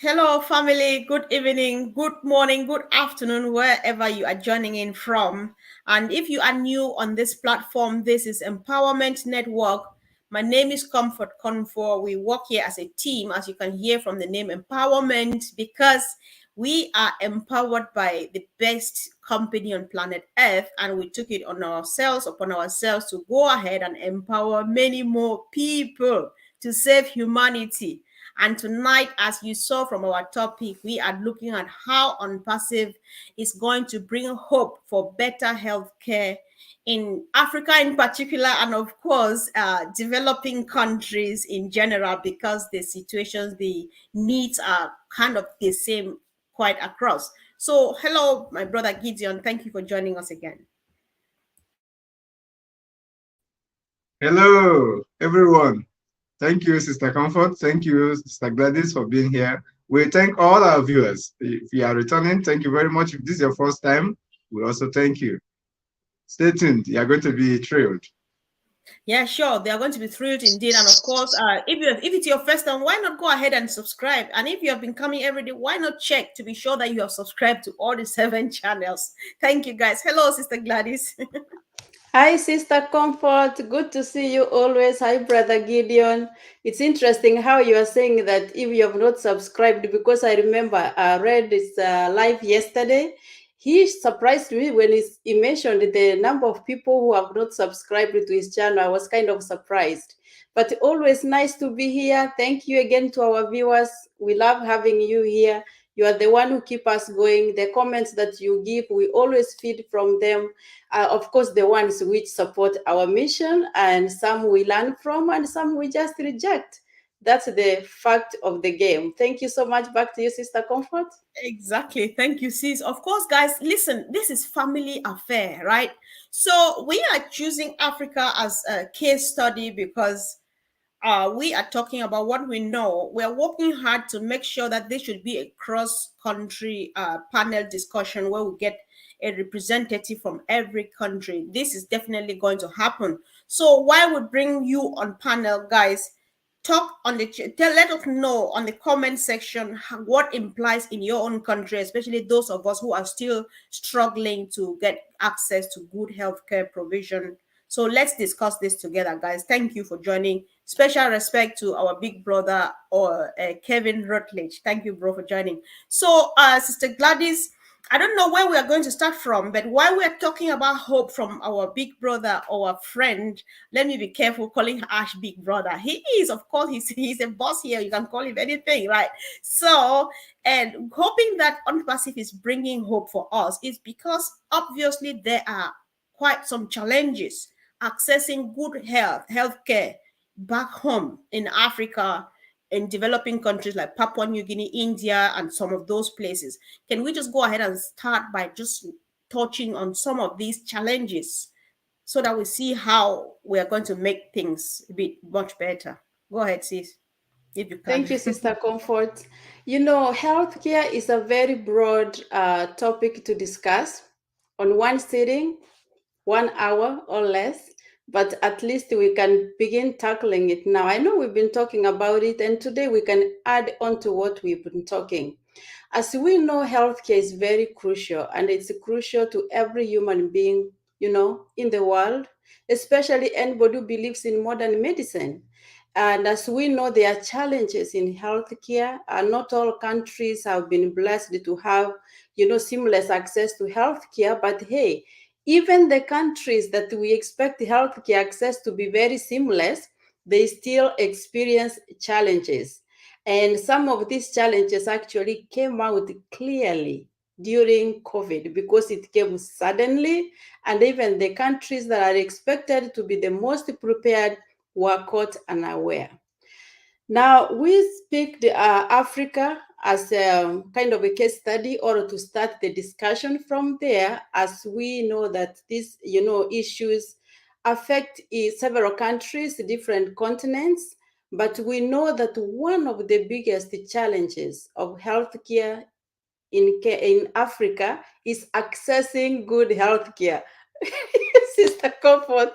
Hello, family. Good evening, good morning, good afternoon, wherever you are joining in from. And if you are new on this platform, this is Empowerment Network. My name is Comfort Comfort. We work here as a team, as you can hear from the name Empowerment, because we are empowered by the best company on planet Earth, and we took it upon ourselves to go ahead and empower many more people to save humanity. And tonight, as you saw from our topic, we are looking at how Unpassive is going to bring hope for better healthcare in Africa in particular, and of course, developing countries in general, because the situations, the needs are kind of the same quite across. So, hello, my brother Gideon. Thank you for joining us again. Hello, everyone. Thank you, Sister Comfort. Thank you, Sister Gladys, for being here. We thank all our viewers. If you are returning, thank you very much. If this is your first time, we also thank you. Stay tuned. You are going to be thrilled. Yeah, sure. They are going to be thrilled indeed. And of course, if it's your first time, why not go ahead and subscribe? And if you have been coming every day, why not check to be sure that you have subscribed to all the 7 channels? Thank you, guys. Hello, Sister Gladys. Hi, Sister Comfort. Good to see you always. Hi, Brother Gideon. It's interesting how you are saying that if you have not subscribed, because I remember I read this live yesterday. He surprised me when he mentioned the number of people who have not subscribed to his channel. I was kind of surprised. But always nice to be here. Thank you again to our viewers. We love having you here. You are the one who keep us going. The comments that you give, we always feed from them. Of course, the ones which support our mission, and some we learn from, and some we just reject. That's the fact of the game. Thank you so much. Back to you, Sister Comfort. Exactly. Thank you, sis. Of course, guys, listen, this is family affair, right? So we are choosing Africa as a case study because we are talking about what we know. We're working hard to make sure that this should be a cross-country panel discussion where we get a representative from every country. This is definitely going to happen. So while we bring you on panel, guys, talk on the let us know on the comment section what implies in your own country, especially those of us who are still struggling to get access to good healthcare provision. So let's discuss this together, guys. Thank you for joining. Special respect to our big brother or Kevin Rutledge. Thank you, bro, for joining. So, Sister Gladys, I don't know where we are going to start from, but while we are talking about hope from our big brother or friend, let me be careful calling Ash big brother. He is, of course, he's a boss here. You can call him anything, right? So, and hoping that Unpassive is bringing hope for us is because obviously there are quite some challenges accessing good healthcare back home in Africa, in developing countries like Papua New Guinea, India, and some of those places. Can we just go ahead and start by just touching on some of these challenges so that we see how we are going to make things a bit much better? Go ahead, sis, if you can. Thank you, Sister Comfort. You know, healthcare is a very broad topic to discuss on one sitting, 1 hour or less, but at least we can begin tackling it now. I know we've been talking about it, and today we can add on to what we've been talking. As we know, healthcare is very crucial, and it's crucial to every human being, in the world, especially anybody who believes in modern medicine. And as we know, there are challenges in healthcare. Not all countries have been blessed to have, seamless access to healthcare. But hey, even the countries that we expect healthcare access to be very seamless, they still experience challenges. And some of these challenges actually came out clearly during COVID because it came suddenly, and even the countries that are expected to be the most prepared were caught unaware. Now, we speak Africa as a kind of a case study or to start the discussion from there, as we know that these, issues affect several countries, different continents, but we know that one of the biggest challenges of healthcare in Africa is accessing good healthcare. Sister Comfort,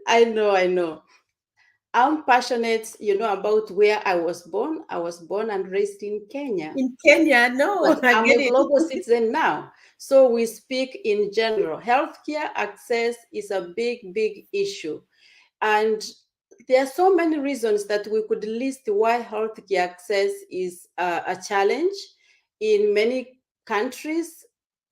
I know. I'm passionate, about where I was born. I was born and raised in Kenya. In Kenya, no, But I I'm get a it. global citizen now. So we speak in general. Healthcare access is a big, big issue. And there are so many reasons that we could list why healthcare access is a challenge in many countries,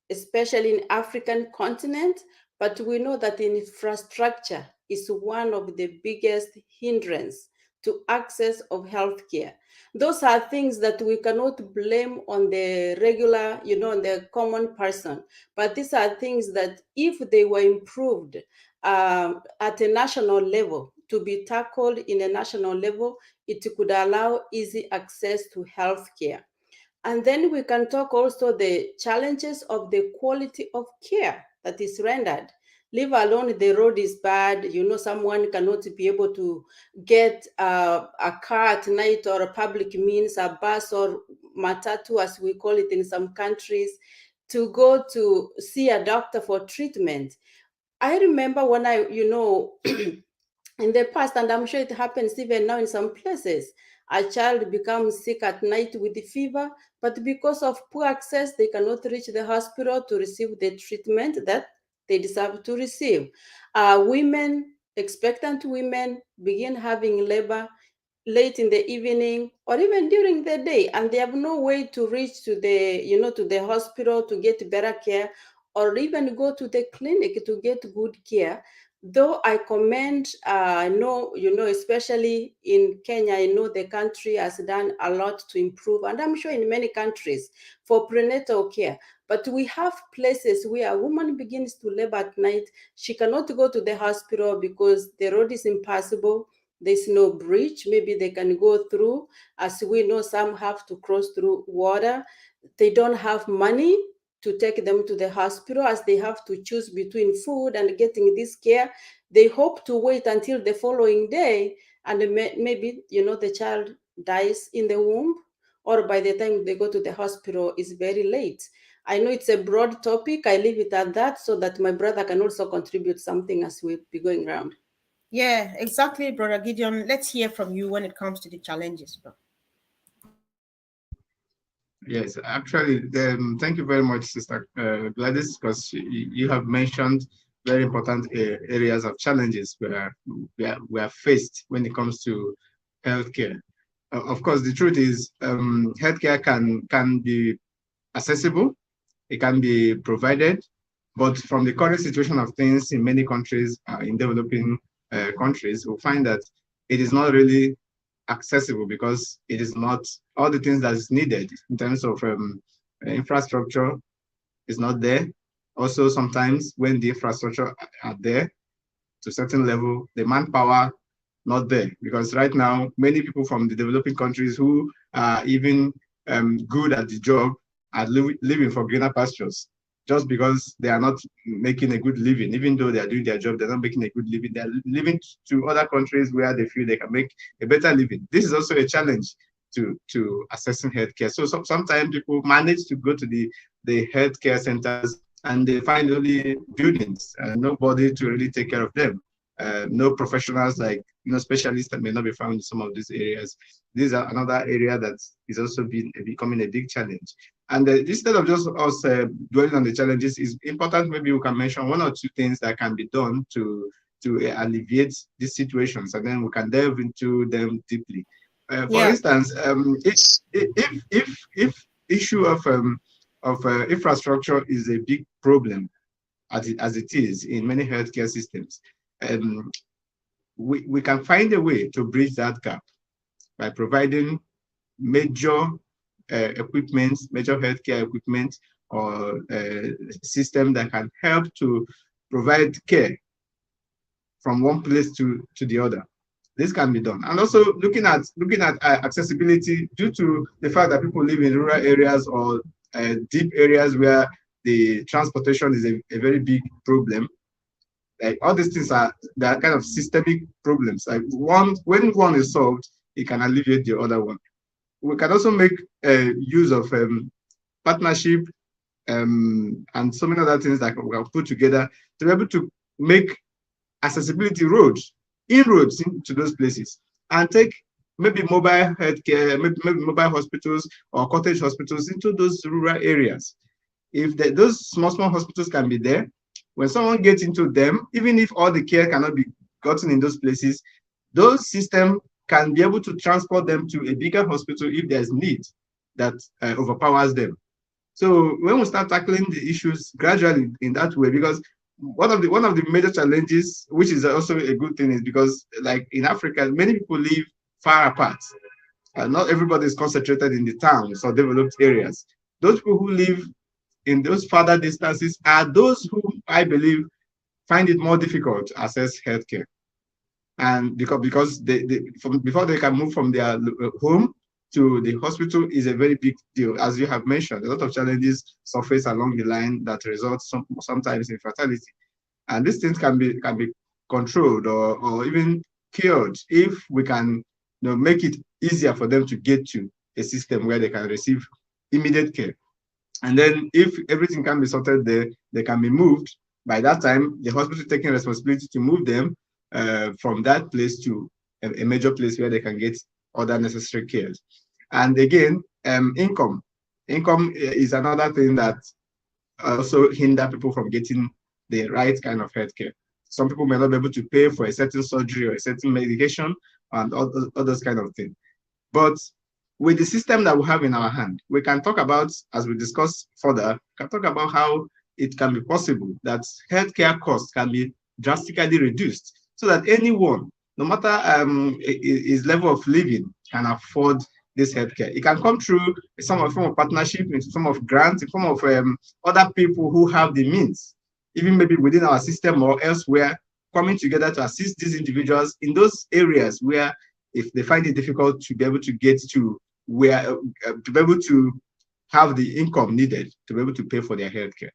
especially in African continent. But we know that infrastructure is one of the biggest hindrance to access of healthcare. Those are things that we cannot blame on the regular, on the common person. But these are things that if they were improved at a national level, to be tackled in a national level, it could allow easy access to healthcare. And then we can talk also the challenges of the quality of care that is rendered. Leave alone the road is bad, someone cannot be able to get a car at night or a public means, a bus or matatu as we call it in some countries, to go to see a doctor for treatment. I remember when in the past, and I'm sure it happens even now in some places, a child becomes sick at night with the fever, but because of poor access, they cannot reach the hospital to receive the treatment that they deserve to receive. Expectant women begin having labor late in the evening or even during the day, and they have no way to reach to the hospital to get better care, or even go to the clinic to get good care. Though I commend, especially in Kenya, I know the country has done a lot to improve, and I'm sure in many countries, for prenatal care. But we have places where a woman begins to labor at night. She cannot go to the hospital because the road is impassable. There's no bridge. Maybe they can go through. As we know, some have to cross through water. They don't have money to take them to the hospital, as they have to choose between food and getting this care. They hope to wait until the following day, and maybe the child dies in the womb, or by the time they go to the hospital is very late. I know it's a broad topic. I leave it at that so that my brother can also contribute something as we be going around. Yeah, exactly, Brother Gideon. Let's hear from you when it comes to the challenges, bro. Yes, actually, thank you very much, Sister Gladys, because you have mentioned very important areas of challenges where we are faced when it comes to healthcare. Of course, the truth is, healthcare can be accessible, it can be provided, but from the current situation of things in many countries, in developing countries, we'll find that it is not really accessible because it is not all the things that is needed in terms of infrastructure is not there. Also, sometimes when the infrastructure are there to a certain level, the manpower not there, because right now many people from the developing countries who are even good at the job are living for greener pastures, just because they are not making a good living. Even though they are doing their job, they're not making a good living. They're living to other countries where they feel they can make a better living. This is also a challenge to accessing healthcare. So sometimes people manage to go to the healthcare centers and they find only buildings and nobody to really take care of them. No professionals like specialists that may not be found in some of these areas. These are another area that is also becoming a big challenge. And instead of just us dwelling on the challenges, it's important maybe we can mention one or two things that can be done to alleviate these situations, and then we can delve into them deeply. For instance, if issue of infrastructure is a big problem, as it is in many healthcare systems, we can find a way to bridge that gap by providing major equipment, major healthcare equipment, or system that can help to provide care from one place to the other. This can be done. And also looking at accessibility, due to the fact that people live in rural areas or deep areas where the transportation is a very big problem. Like all these things are kind of systemic problems. Like when one is solved, it can alleviate the other one. We can also make use of partnership and so many other things that we can put together to be able to make accessibility roads inroads into those places and take maybe mobile healthcare, maybe mobile hospitals or cottage hospitals into those rural areas. If those small hospitals can be there, when someone gets into them, even if all the care cannot be gotten in those places, those systems can be able to transport them to a bigger hospital if there's need that overpowers them. So when we start tackling the issues gradually in that way, because one of the major challenges, which is also a good thing, is because like in Africa, many people live far apart. Not everybody is concentrated in the towns or developed areas. Those people who live in those further distances are those who I believe find it more difficult to access healthcare. And because before they can move from their home to the hospital is a very big deal. As you have mentioned, a lot of challenges surface along the line that result sometimes in fatality. And these things can be controlled or even cured if we can make it easier for them to get to a system where they can receive immediate care. And then if everything can be sorted there, they can be moved. By that time, the hospital taking responsibility to move them from that place to a major place where they can get other necessary care. And again, income. Income is another thing that also hinder people from getting the right kind of healthcare. Some people may not be able to pay for a certain surgery or a certain medication and all those kind of things. But with the system that we have in our hand, we can talk about, as we discuss further, can talk about how it can be possible that healthcare costs can be drastically reduced so that anyone, no matter his level of living, can afford this healthcare. It can come through some form of partnership, in some of grants, in form of other people who have the means, even maybe within our system or elsewhere, coming together to assist these individuals in those areas where, if they find it difficult to be able to get to where, to be able to have the income needed to be able to pay for their healthcare.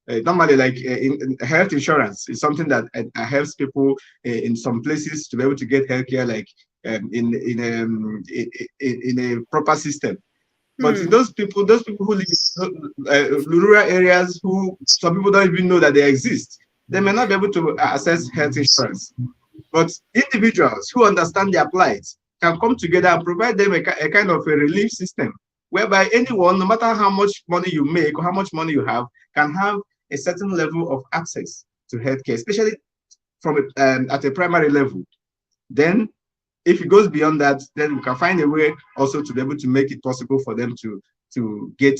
Normally, like in health insurance is something that helps people in some places to be able to get healthcare, like in a proper system. But those people who live in rural areas, who some people don't even know that they exist, they may not be able to access health insurance. But individuals who understand their plight can come together and provide them a kind of a relief system, whereby anyone, no matter how much money you make or how much money you have, can have a certain level of access to healthcare, especially from at a primary level. Then, if it goes beyond that, then we can find a way also to be able to make it possible for them to be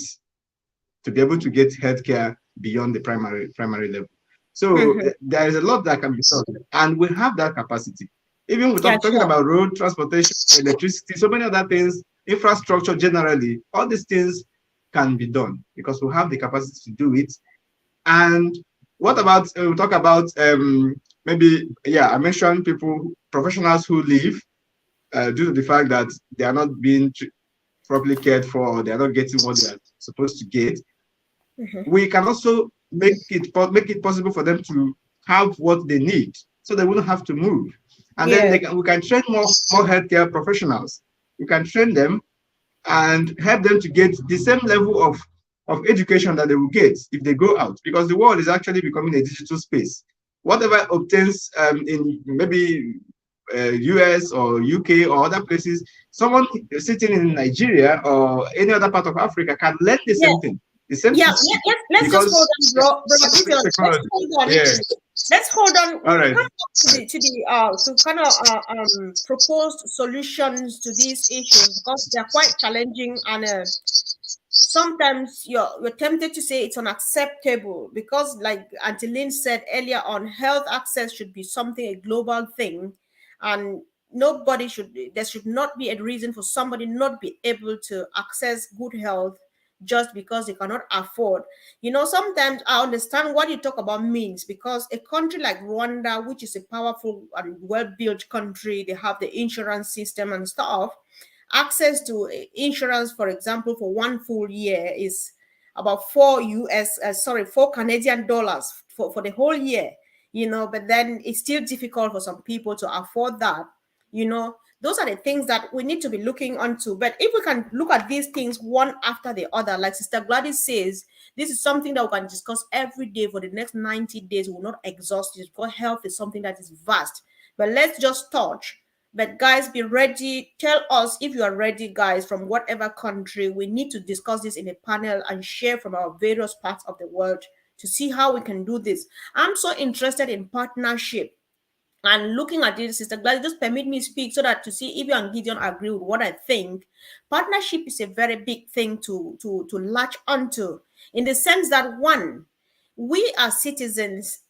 able to get healthcare beyond the primary level. So there is a lot that can be done, and we have that capacity. Even without talking about road transportation, electricity, so many other things, infrastructure generally, all these things can be done because we have the capacity to do it. And what about we talk about maybe, I mentioned professionals who leave due to the fact that they are not being properly cared for, or they are not getting what they are supposed to get. We can also make it possible for them to have what they need, so they wouldn't have to move. And then we can train more healthcare professionals. We can train them and help them to get the same level of education that they will get if they go out, because the world is actually becoming a digital space. Whatever obtains in maybe US or UK or other places, someone sitting in Nigeria or any other part of Africa can learn the same thing. The same thing. Let's just hold on, bro. Let's hold on. All right. To kind of propose solutions to these issues, because they're quite challenging, and sometimes you're tempted to say it's unacceptable, because, like Auntie Lynn said earlier on, health access should be a global thing, and there should not be a reason for somebody not be able to access good health just because they cannot afford. Sometimes I understand what you talk about means, because a country like Rwanda, which is a powerful and well-built country, they have the insurance system and stuff. Access to insurance, for example, for one full year is about $4 Canadian dollars for the whole year, but then it's still difficult for some people to afford that. Those are the things that we need to be looking onto. But if we can look at these things one after the other, like Sister Gladys says, this is something that we can discuss every day for the next 90 days. We will not exhaust it, because health is something that is vast. but let's just touch. But guys, be ready. Tell us if you are ready, guys, from whatever country. We need to discuss this in a panel and share from our various parts of the world to see how we can do this. I'm so interested in partnership. And looking at it, Sister Gladys, just permit me speak so that to see if you and Gideon agree with what I think. Partnership is a very big thing to latch onto, in the sense that, one, we are citizens,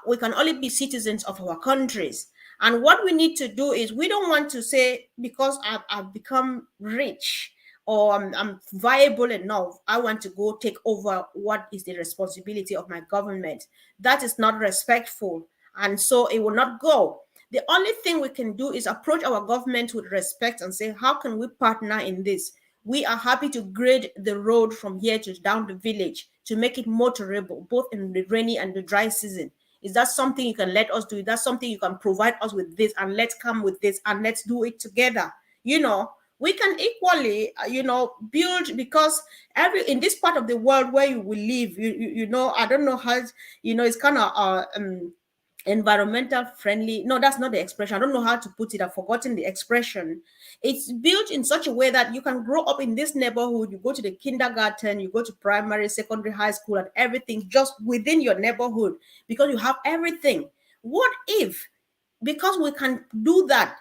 we can only be citizens of our countries. And what we need to do is, we don't want to say, because I've become rich or I'm viable enough, I want to go take over what is the responsibility of my government. That is not respectful. And so it will not go. The only thing we can do is approach our government with respect and say, how can we partner in this? We are happy to grade the road from here to down the village to make it motorable, both in the rainy and the dry season. Is that something you can let us do? Is that something you can provide us with this? And let's come with this and let's do it together. We can equally, build, because in this part of the world where you will live, I don't know how, it's kind of environmental friendly. No, that's not the expression. I don't know how to put it. I've forgotten the expression. It's built in such a way that you can grow up in this neighborhood. You go to the kindergarten, you go to primary, secondary, high school, and everything just within your neighborhood, because you have everything. What if, because we can do that,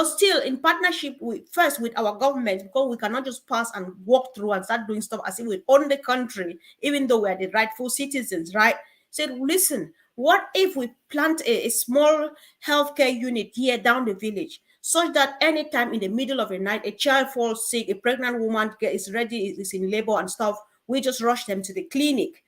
still in partnership with our government, because we cannot just pass and walk through and start doing stuff as if we own the country, even though we are the rightful citizens, right? Said, listen, what if we plant a small healthcare unit here down the village, such that anytime in the middle of the night, a child falls sick, a pregnant woman is ready, is in labor and stuff, we just rush them to the clinic,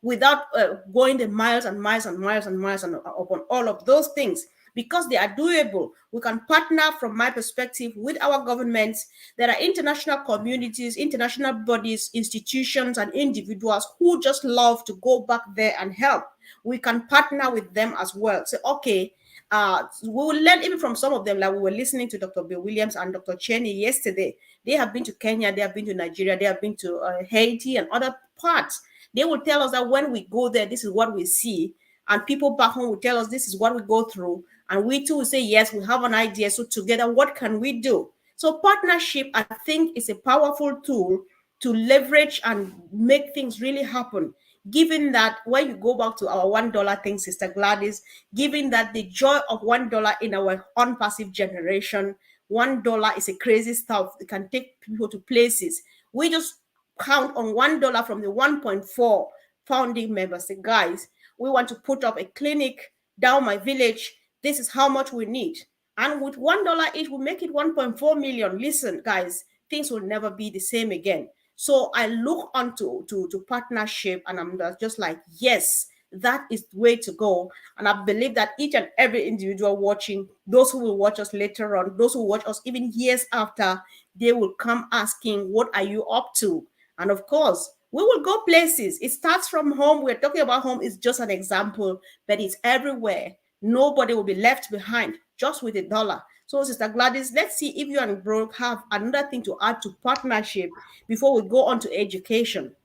without going the miles and miles and miles and miles and upon all of those things, because they are doable. We can partner, from my perspective, with our governments. There are international communities, international bodies, institutions, and individuals who just love to go back there and help. We can partner with them as well. So, okay, we will learn even from some of them, like we were listening to Dr. Bill Williams and Dr. Cheney yesterday. They have been to Kenya, they have been to Nigeria, they have been to Haiti and other parts. They will tell us that when we go there, this is what we see. And people back home will tell us this is what we go through. And we too will say, yes, we have an idea. So together, what can we do? So partnership, I think, is a powerful tool to leverage and make things really happen. Given that, when you go back to our $1 thing, Sister Gladys, given that the joy of $1 in our unpassive generation, $1 is a crazy stuff. It can take people to places. We just count on $1 from the 1.4 founding members. Say, guys, we want to put up a clinic down my village. This is how much we need. And with $1 each, we make it 1.4 million. Listen, guys, things will never be the same again. So I look onto to partnership, and I'm just like, yes, that is the way to go. And I believe that each and every individual watching, those who will watch us later on, those who watch us even years after, they will come asking, what are you up to? And of course, we will go places. It starts from home. We're talking about home is just an example, but it's everywhere. Nobody will be left behind just with $1. So, Sister Gladys, let's see if you and Brooke have another thing to add to partnership before we go on to education.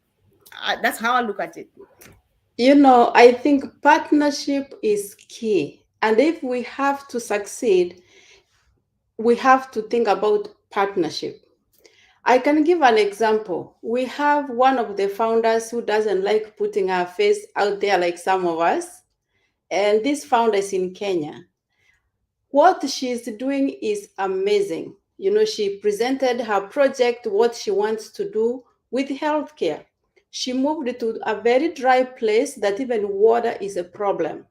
That's how I look at it. I think partnership is key. And if we have to succeed, we have to think about partnership. I can give an example. We have one of the founders who doesn't like putting her face out there like some of us. And this founder is in Kenya. What she's doing is amazing. She presented her project, what she wants to do with healthcare. She moved to a very dry place that even water is a problem.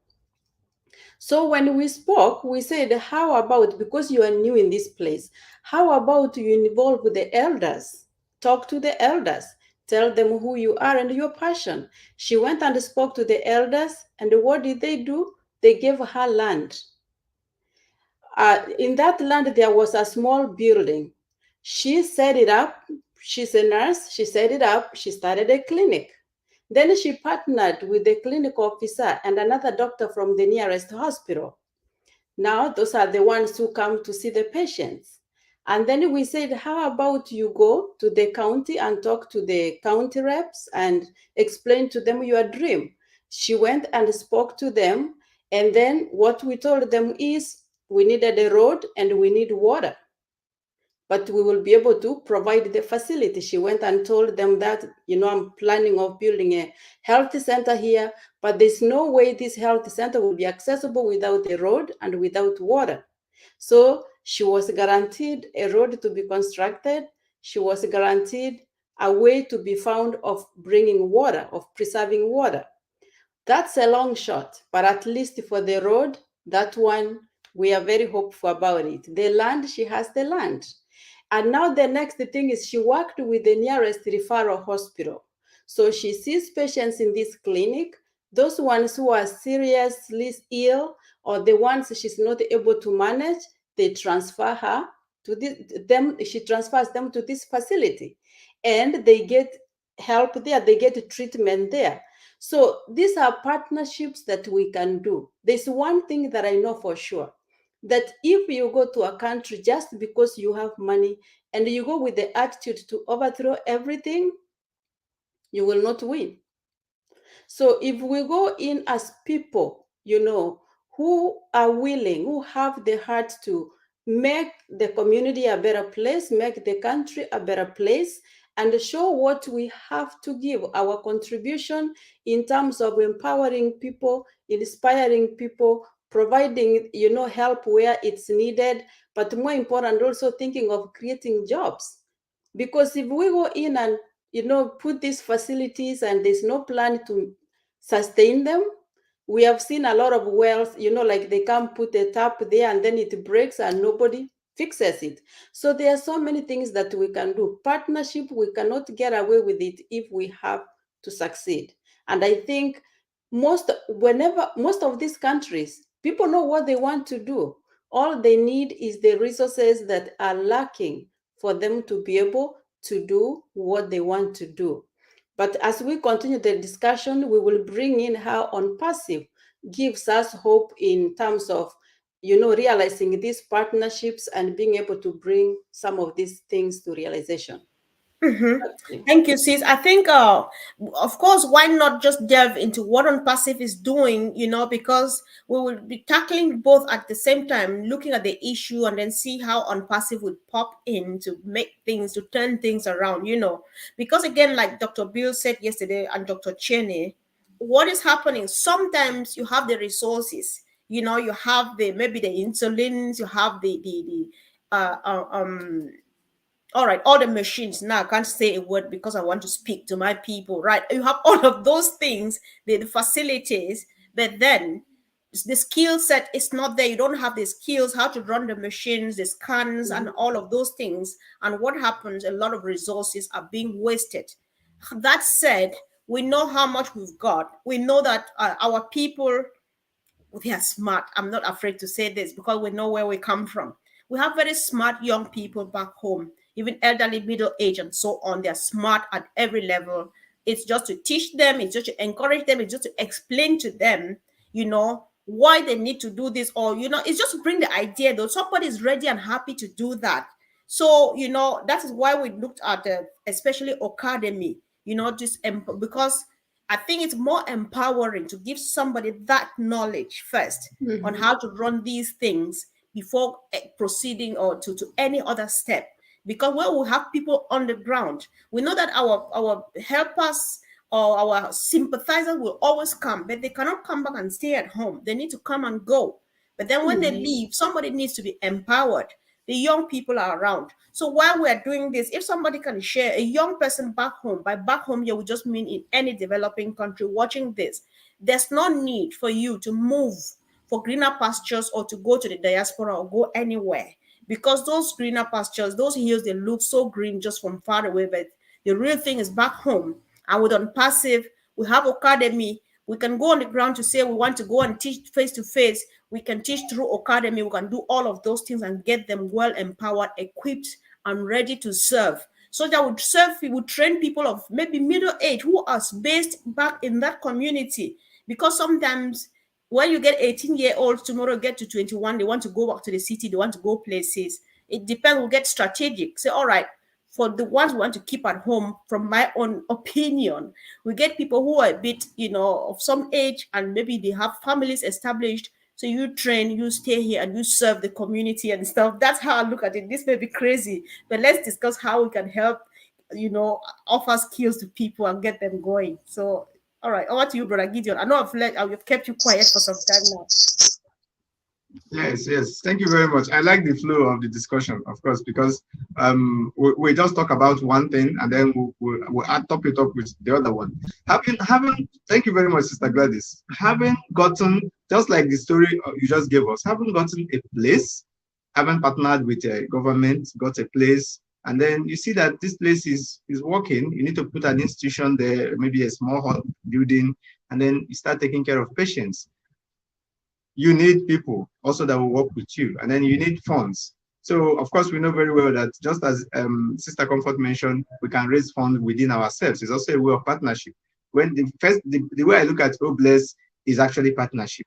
So when we spoke, we said, how about, because you are new in this place, how about you involve with the elders? Talk to the elders. Tell them who you are and your passion. She went and spoke to the elders, and what did they do? They gave her land. In that land, there was a small building. She set it up. She's a nurse. She set it up. She started a clinic. Then she partnered with the clinic officer and another doctor from the nearest hospital. Now, those are the ones who come to see the patients. And then we said, how about you go to the county and talk to the county reps and explain to them your dream? She went and spoke to them. And then what we told them is, we needed a road and we need water, but we will be able to provide the facility. She went and told them that, I'm planning of building a health center here, but there's no way this health center will be accessible without a road and without water. So she was guaranteed a road to be constructed. She was guaranteed a way to be found of bringing water, of preserving water. That's a long shot, but at least for the road, that one, we are very hopeful about it. The land, she has the land. And now the next thing is she worked with the nearest referral hospital. So she sees patients in this clinic, those ones who are seriously ill or the ones she's not able to manage, they transfer her to she transfers them to this facility and they get help there, they get treatment there. So these are partnerships that we can do. There's one thing that I know for sure, that if you go to a country just because you have money and you go with the attitude to overthrow everything, you will not win. So if we go in as people, who are willing, who have the heart to make the community a better place, make the country a better place, and show what we have to give, our contribution in terms of empowering people, inspiring people, providing, help where it's needed, but more important, also thinking of creating jobs. Because if we go in and, put these facilities and there's no plan to sustain them, we have seen a lot of wells, like they can put a tap there and then it breaks and nobody fixes it. So there are so many things that we can do. Partnership, we cannot get away with it if we have to succeed. And I think most of these countries, people know what they want to do. All they need is the resources that are lacking for them to be able to do what they want to do. But as we continue the discussion, we will bring in how OnPassive gives us hope in terms of, realizing these partnerships and being able to bring some of these things to realization. Thank you, sis. I think, of course, why not just delve into what OnPassive is doing, because we will be tackling both at the same time, looking at the issue and then see how OnPassive would pop in to make things, to turn things around, because again, like Dr. Bill said yesterday and Dr. Cheney, what is happening? Sometimes you have the resources, you have maybe the insulins, you have all right, all the machines. Now I can't say a word because I want to speak to my people, right? You have all of those things, the facilities, but then the skill set is not there. You don't have the skills, how to run the machines, the scans, and all of those things. And what happens? A lot of resources are being wasted. That said, we know how much we've got. We know that our people, they are smart. I'm not afraid to say this because we know where we come from. We have very smart young people back home, even elderly, middle age, and so on. They're smart at every level. It's just to teach them, it's just to encourage them, it's just to explain to them, why they need to do this, or, it's just to bring the idea, though somebody's ready and happy to do that. So, that is why we looked at especially Academy, just because I think it's more empowering to give somebody that knowledge first on how to run these things before proceeding or to any other step. Because when we have people on the ground, we know that our helpers or our sympathizers will always come, but they cannot come back and stay at home. They need to come and go. But then when they leave, somebody needs to be empowered. The young people are around. So while we're doing this, if somebody can share a young person back home, by back home here, we just mean in any developing country watching this, there's no need for you to move for greener pastures or to go to the diaspora or go anywhere, because those greener pastures, those hills, they look so green just from far away, but the real thing is back home. And with OnPassive, we have Academy. We can go on the ground to say we want to go and teach face to face. We can teach through Academy. We can do all of those things and get them well empowered, equipped, and ready to serve. So that we would train people of maybe middle age who are based back in that community. Because sometimes when you get 18-year-olds, tomorrow get to 21, they want to go back to the city, they want to go places. It depends. We'll get strategic. Say, all right, for the ones we want to keep at home, from my own opinion, we get people who are a bit, of some age and maybe they have families established. So you train, you stay here, and you serve the community and stuff. That's how I look at it. This may be crazy, but let's discuss how we can help, offer skills to people and get them going. So, all right, over to you, Brother Gideon. I know I've kept you quiet for some time now. Yes, yes. Thank you very much. I like the flow of the discussion, of course, because we just talk about one thing and then we'll top it up with the other one. Thank you very much, Sister Gladys. Having gotten, just like the story you just gave us, having gotten a place, having partnered with a government, got a place, and then you see that this place is working. You need to put an institution there, maybe a small building, and then you start taking care of patients. You need people also that will work with you, and then you need funds. So of course we know very well that just as Sister Comfort mentioned, we can raise funds within ourselves. It's also a way of partnership. When the way I look at OBLESS is actually partnership.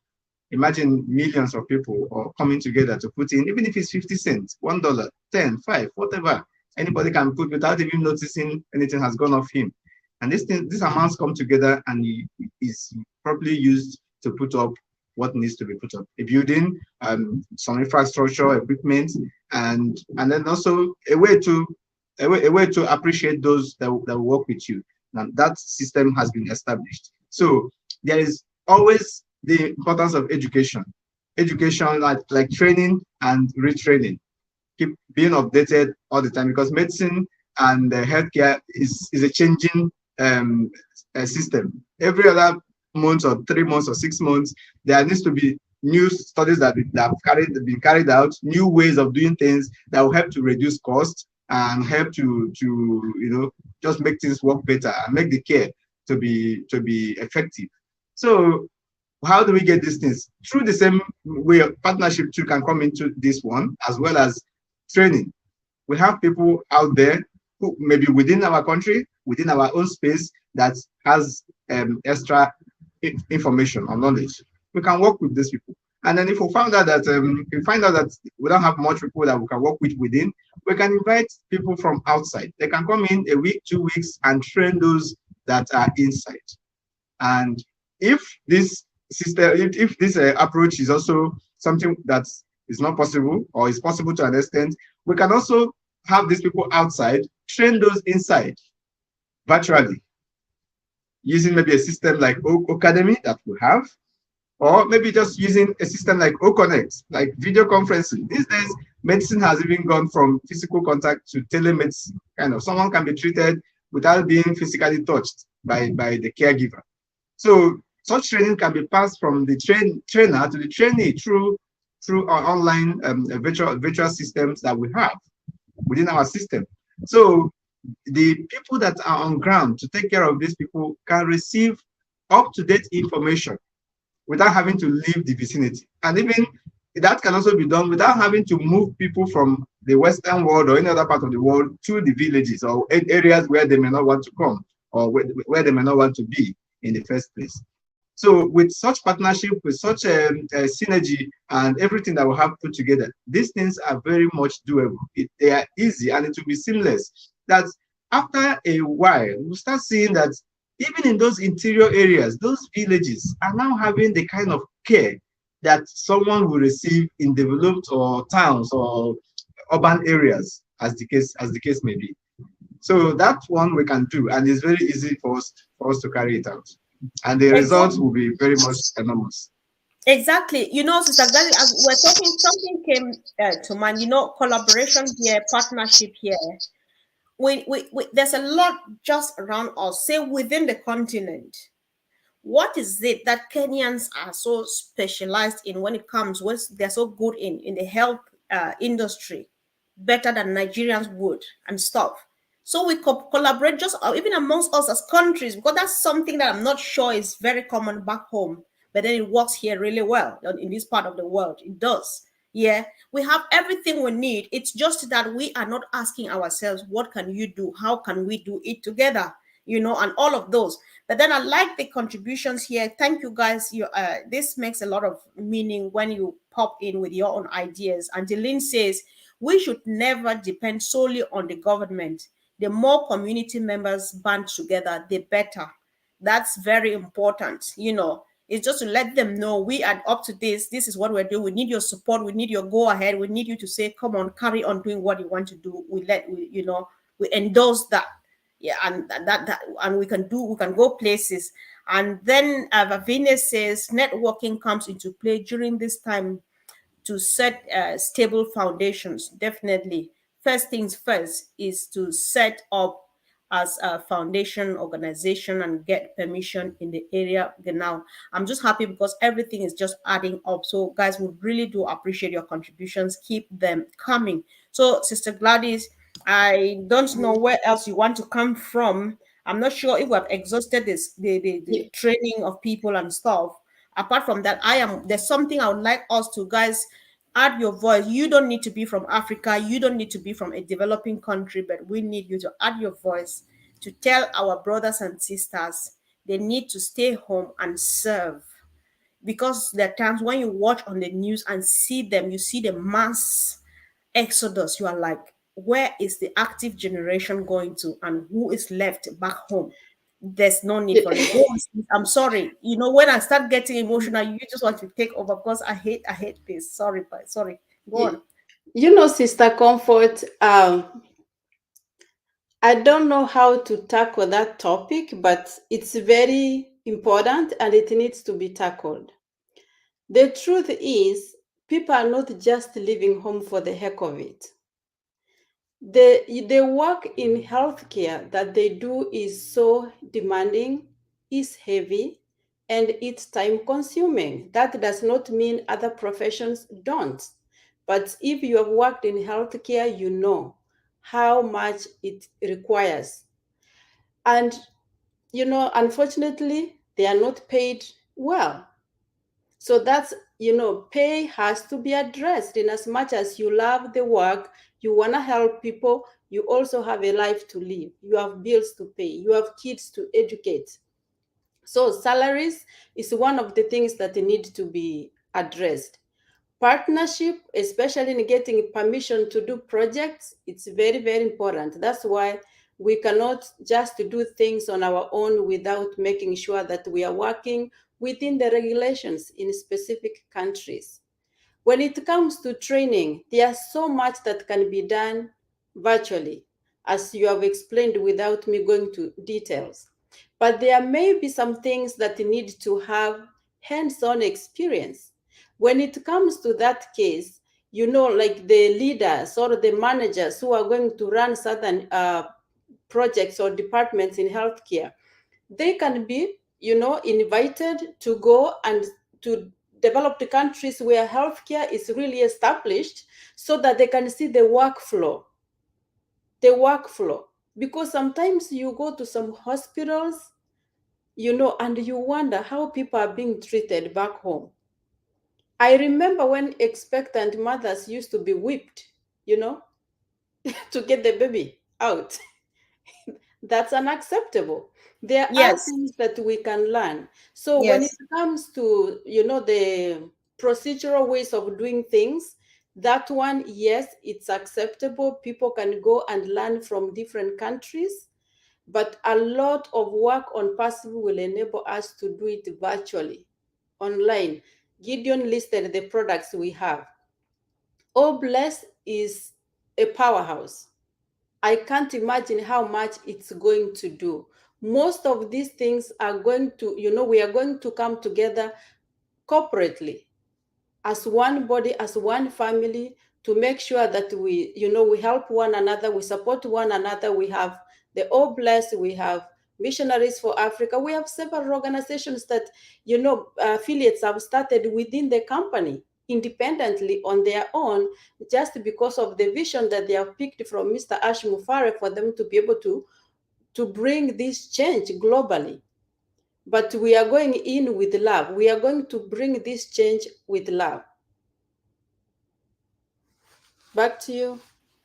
Imagine millions of people are coming together to put in, even if it's 50 cents, $1, 10, 5, whatever. Anybody can put without even noticing anything has gone off him. And these amounts come together and is properly used to put up what needs to be put up: a building, some infrastructure, equipment, and then also a way to appreciate those that work with you. Now that system has been established. So there is always the importance of education, like training and retraining. Keep being updated all the time, because medicine and healthcare is a changing system. Every other months or 3 months or 6 months, there needs to be new studies that have been carried out, new ways of doing things that will help to reduce costs and help to just make things work better and make the care to be effective. So how do we get these things? Through the same way of partnership too can come into this one, as well as training. We have people out there who maybe within our country, within our own space, that has extra information or knowledge. We can work with these people. And then if we find out that we don't have much people that we can work with within, we can invite people from outside. They can come in a week, 2 weeks, and train those that are inside. And if this system, if this approach is also something that is not possible or is possible to an extent, we can also have these people outside train those inside virtually, using maybe a system like Academy that we have, or maybe just using a system like OConnect, like video conferencing. These days, medicine has even gone from physical contact to telemedicine. Kind of, someone can be treated without being physically touched by the caregiver. So such training can be passed from the trainer to the trainee through our online virtual systems that we have within our system. So the people that are on ground to take care of these people can receive up-to-date information without having to leave the vicinity. And even that can also be done without having to move people from the Western world or any other part of the world to the villages or areas where they may not want to come or where they may not want to be in the first place. So with such partnership, with such a synergy and everything that we have put together, these things are very much doable. They are easy and it will be seamless. That after a while, we'll start seeing that even in those interior areas, those villages are now having the kind of care that someone will receive in developed or towns or urban areas, as the case may be. So that one we can do, and it's very easy for us to carry it out, and the results will be very much enormous. Exactly. Sister Gladys, as we're talking, something came to mind. Collaboration here, partnership here. There's a lot just around us, say within the continent. What is it that Kenyans are so specialized in when it comes, what they're so good in the health industry, better than Nigerians would and stuff? So we collaborate just even amongst us as countries, because that's something that I'm not sure is very common back home, but then it works here really well in this part of the world. It does. Yeah, we have everything we need. It's just that we are not asking ourselves, what can you do? How can we do it together? And all of those. But then I like the contributions here. Thank you guys. This makes a lot of meaning when you pop in with your own ideas. And Delene says, we should never depend solely on the government. The more community members band together, the better. That's very important. It's just to let them know we are up to this. This is what we're doing. We need your support. We need your go ahead. We need you to say, come on, carry on doing what you want to do. We endorse that. Yeah, and and we can go places. And then Vavine says networking comes into play during this time to set stable foundations. Definitely, first things first is to set up as a foundation organization and get permission in the area. Okay, now I'm just happy because everything is just adding up. So guys, we really do appreciate your contributions. Keep them coming. So Sister Gladys, I don't know where else you want to come from. I'm not sure if we have exhausted the training of people and stuff. Apart from that, there's something I would like us to, guys, add your voice. You don't need to be from Africa, you don't need to be from a developing country, but we need you to add your voice to tell our brothers and sisters they need to stay home and serve. Because there are times when you watch on the news and see them, you see the mass exodus, you are like, where is the active generation going to, and who is left back home? There's no need for it. Go on, sis. I'm sorry. When I start getting emotional, you just want to take over because I hate this. Sorry, but sorry. Go on. Sister Comfort, I don't know how to tackle that topic, but it's very important and it needs to be tackled. The truth is, people are not just leaving home for the heck of it. The work in healthcare that they do is so demanding, is heavy, and it's time consuming. That does not mean other professions don't. But if you have worked in healthcare, you know how much it requires. And, unfortunately, they are not paid well. So that's, pay has to be addressed. In as much as you love the work, you want to help people, you also have a life to live. You have bills to pay. You have kids to educate. So salaries is one of the things that need to be addressed. Partnership, especially in getting permission to do projects, it's very, very important. That's why we cannot just do things on our own without making sure that we are working within the regulations in specific countries. When it comes to training, there's so much that can be done virtually, as you have explained without me going to details. But there may be some things that need to have hands-on experience. When it comes to that case, like the leaders or the managers who are going to run certain projects or departments in healthcare, they can be, invited to go and to develop the countries where healthcare is really established so that they can see the workflow. Because sometimes you go to some hospitals, and you wonder how people are being treated back home. I remember when expectant mothers used to be whipped, to get the baby out. That's unacceptable. There are things that we can learn. So when it comes to, the procedural ways of doing things, that one, yes, it's acceptable. People can go and learn from different countries, but a lot of work on Passive will enable us to do it virtually, online. Gideon listed the products we have. Obless is a powerhouse. I can't imagine how much it's going to do. Most of these things are going to, we are going to come together corporately as one body, as one family, to make sure that we, we help one another, we support one another. We have the Obless, we have Missionaries for Africa. We have several organizations that, affiliates have started within the company independently on their own, just because of the vision that they have picked from Mr. Ash Mufare for them to be able to bring this change globally. But we are going in with love. We are going to bring this change with love. Back to you.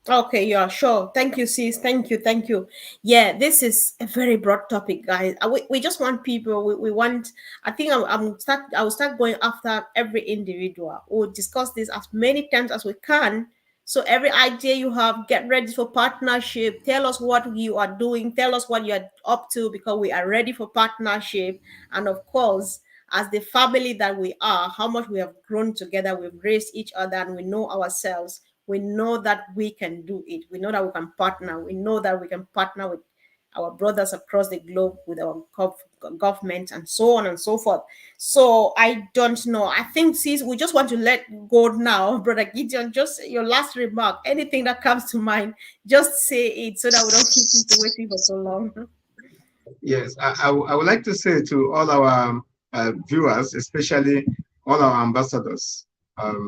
Okay, yeah, sure. Thank you, sis. Thank you. Yeah, this is a very broad topic, guys. We just want people. We want. I think I will start going after every individual. We'll discuss this as many times as we can. So every idea you have, get ready for partnership. Tell us what you are doing. Tell us what you are up to, because we are ready for partnership. And of course, as the family that we are, how much we have grown together, we've raised each other, and we know ourselves. We know that we can do it. We know that we can partner. We know that we can partner with our brothers across the globe, with our government, and so on and so forth. So I don't know. I think, sis, we just want to let go now. Brother Gideon, just your last remark, anything that comes to mind, just say it so that we don't keep people waiting for so long. Yes, I would like to say to all our viewers, especially all our ambassadors,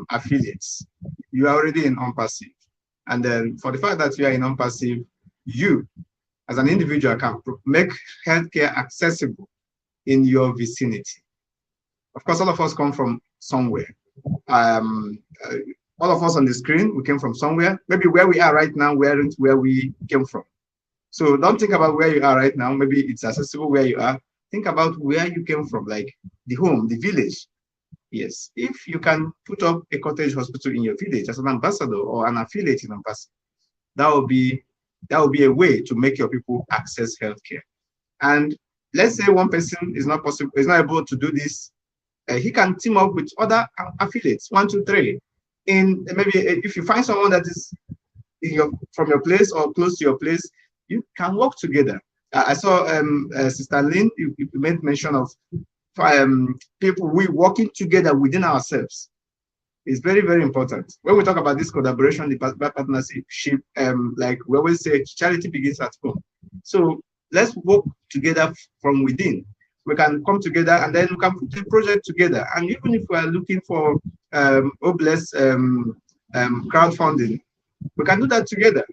affiliates, you are already in OnPassive. And then for the fact that you are in OnPassive, you as an individual can make healthcare accessible in your vicinity. Of course, all of us come from somewhere. All of us on the screen, we came from somewhere. Maybe where we are right now weren't where we came from. So don't think about where you are right now. Maybe it's accessible where you are. Think about where you came from, like the home, the village. Yes, if you can put up a cottage hospital in your village as an ambassador or an affiliate in OnPassive, that will be a way to make your people access healthcare. And let's say one person is not able to do this, he can team up with other affiliates, 1, 2, 3. In maybe if you find someone that is from your place or close to your place, you can work together. I saw Sister Lynn, you made mention of people we working together within ourselves. It's very, very important. When we talk about this collaboration, the partnership, like we always say, charity begins at home. So let's work together from within. We can come together and then we can put a project together. And even if we are looking for OBLES crowdfunding, we can do that together.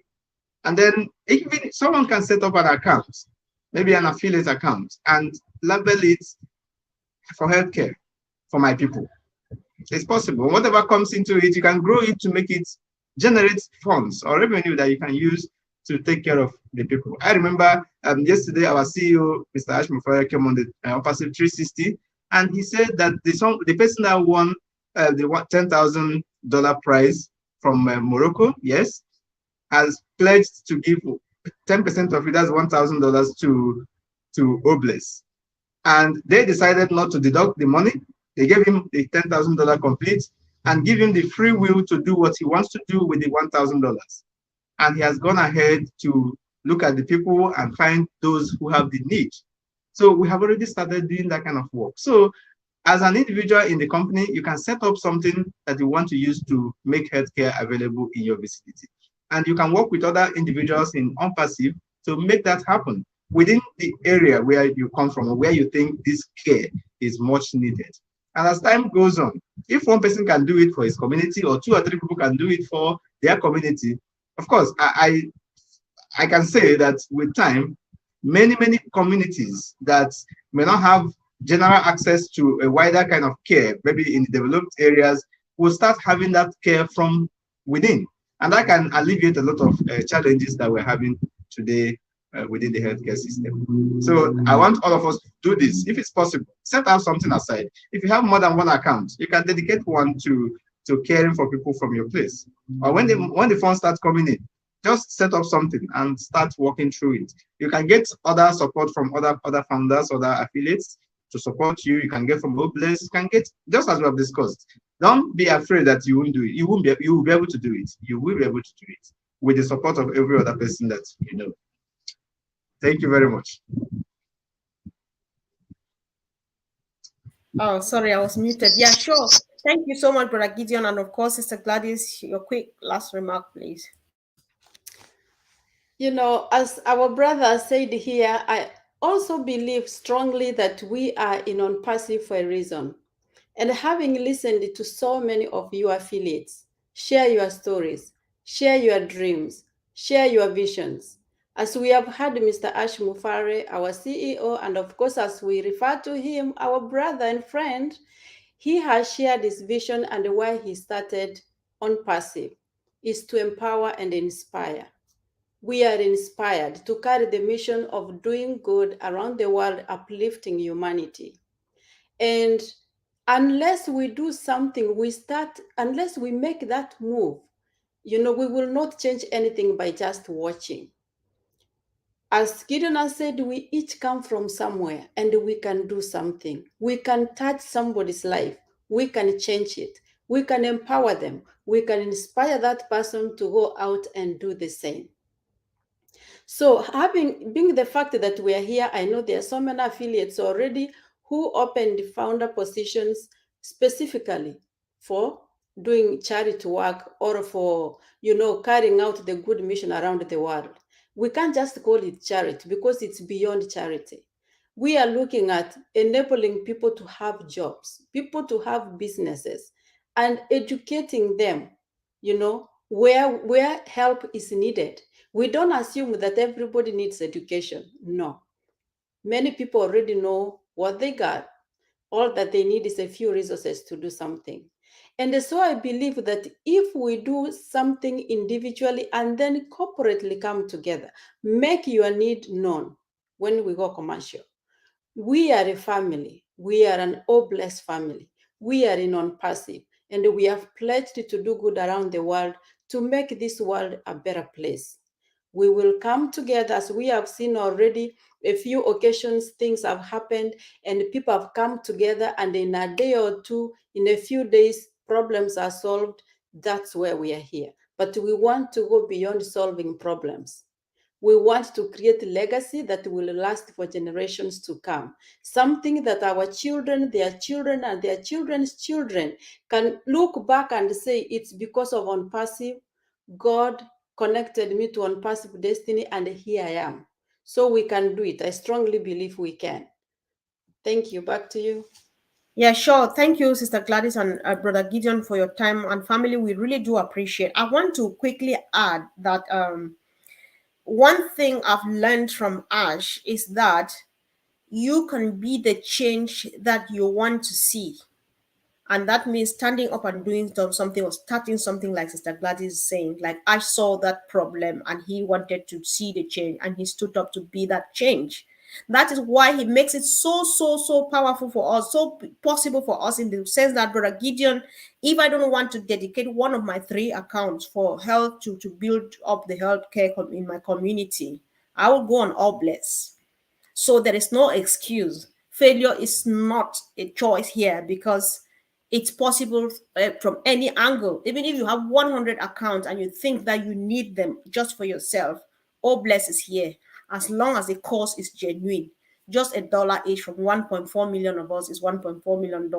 And then even someone can set up an account, maybe an affiliate account, and label it for healthcare for my people. It's possible. Whatever comes into it, you can grow it to make it generate funds or revenue that you can use to take care of the people. I remember yesterday our CEO, Mr. Ash Mufara, came on the OnPassive 360, and he said that the person that won the $10,000 prize from Morocco, yes, has pledged to give 10% of it, that's $1,000 to OBLES. And they decided not to deduct the money. They gave him the $10,000 complete and give him the free will to do what he wants to do with the $1,000. And he has gone ahead to look at the people and find those who have the need. So we have already started doing that kind of work. So as an individual in the company, you can set up something that you want to use to make healthcare available in your vicinity. And you can work with other individuals in OnPassive to make that happen within the area where you come from or where you think this care is much needed. And as time goes on, if one person can do it for his community or 2 or 3 people can do it for their community, of course, I can say that with time, many communities that may not have general access to a wider kind of care, maybe in developed areas, will start having that care from within. And that can alleviate a lot of challenges that we're having today within the healthcare system. So I want all of us to do this. If it's possible, set out something aside. If you have more than one account, you can dedicate one to caring for people from your place. Or when the funds start coming in, just set up something and start working through it. You can get other support from other founders, other affiliates to support you. You can get from OBLES. You can get, just as we have discussed. Don't be afraid that you won't do it. You will be able to do it. You will be able to do it with the support of every other person that you know. Thank you very much. Oh, sorry, I was muted. Yeah, sure. Thank you so much, Brother Gideon. And of course, Sister Gladys, your quick last remark, please. You know, as our brother said here, I also believe strongly that we are in OnPassive for a reason. And having listened to so many of your affiliates, share your stories, share your dreams, share your visions. As we have had Mr. Ash Mufare, our CEO, and of course, as we refer to him, our brother and friend, he has shared his vision, and why he started OnPassive is to empower and inspire. We are inspired to carry the mission of doing good around the world, uplifting humanity. And unless we do something, unless we make that move, you know, we will not change anything by just watching. as Gideon has said, we each come from somewhere and we can do something. We can touch somebody's life. We can change it. We can empower them. We can inspire that person to go out and do the same. So being the fact that we are here, I know there are so many affiliates already who opened founder positions specifically for doing charity work or for, carrying out the good mission around the world. We can't just call it charity because it's beyond charity. We are looking at enabling people to have jobs, people to have businesses, and educating them, where help is needed. We don't assume that everybody needs education. No. Many people already know what they got. All that they need is a few resources to do something. And so I believe that if we do something individually and then corporately come together, make your need known when we go commercial. We are a family. We are an all-blessed family. We are in OnPassive, and we have pledged to do good around the world to make this world a better place. We will come together, as we have seen already a few occasions, things have happened and people have come together, and in a day or two, in a few days, problems are solved. That's where we are here. But we want to go beyond solving problems. We want to create a legacy that will last for generations to come. Something that our children, their children, and their children's children can look back and say, it's because of OnPassive, God connected me to OnPassive Destiny, and here I am. So we can do it. I strongly believe we can. Thank you. Back to you. Yeah, sure. Thank you, Sister Gladys and Brother Gideon, for your time and family. We really do appreciate. I want to quickly add that one thing I've learned from Ash is that you can be the change that you want to see. And that means standing up and doing something or starting something, like Sister Gladys is saying. Like, I saw that problem and he wanted to see the change and he stood up to be that change. That is why he makes it so powerful for us, so possible for us, in the sense that, Brother Gideon, if I don't want to dedicate one of my 3 accounts for health to build up the healthcare in my community, I will go on All Bless. So there is no excuse. Failure is not a choice here, because it's possible from any angle. Even if you have 100 accounts and you think that you need them just for yourself, All Bless is here, as long as the cause is genuine. Just $1 each from 1.4 million of us is $1.4 million,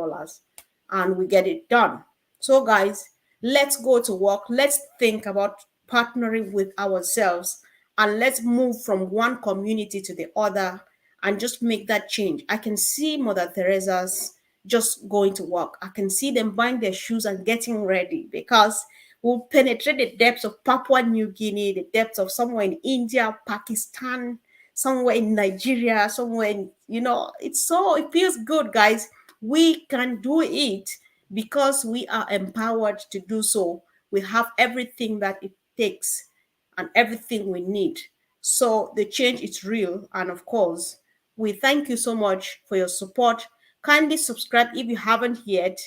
and we get it done. So, guys, let's go to work. Let's think about partnering with ourselves, and let's move from one community to the other and just make that change. I can see Mother Teresa's just going to work. I can see them buying their shoes and getting ready, because we'll penetrate the depths of Papua New Guinea, the depths of somewhere in India, Pakistan, somewhere in Nigeria, somewhere in, it feels good, guys. We can do it because we are empowered to do so. We have everything that it takes and everything we need. So the change is real. And of course, we thank you so much for your support. Kindly subscribe if you haven't yet.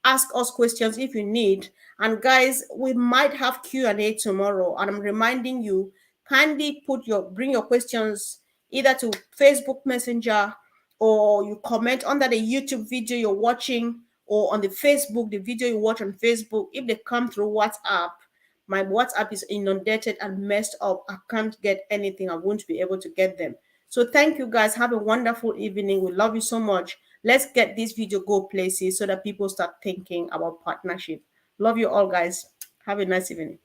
Ask us questions if you need. And guys, we might have Q&A tomorrow. And I'm reminding you, kindly bring your questions either to Facebook Messenger, or you comment under the YouTube video you're watching, or on the Facebook, the video you watch on Facebook. If they come through WhatsApp, my WhatsApp is inundated and messed up. I can't get anything. I won't be able to get them. So thank you, guys. Have a wonderful evening. We love you so much. Let's get this video go places so that people start thinking about partnership. Love you all, guys. Have a nice evening.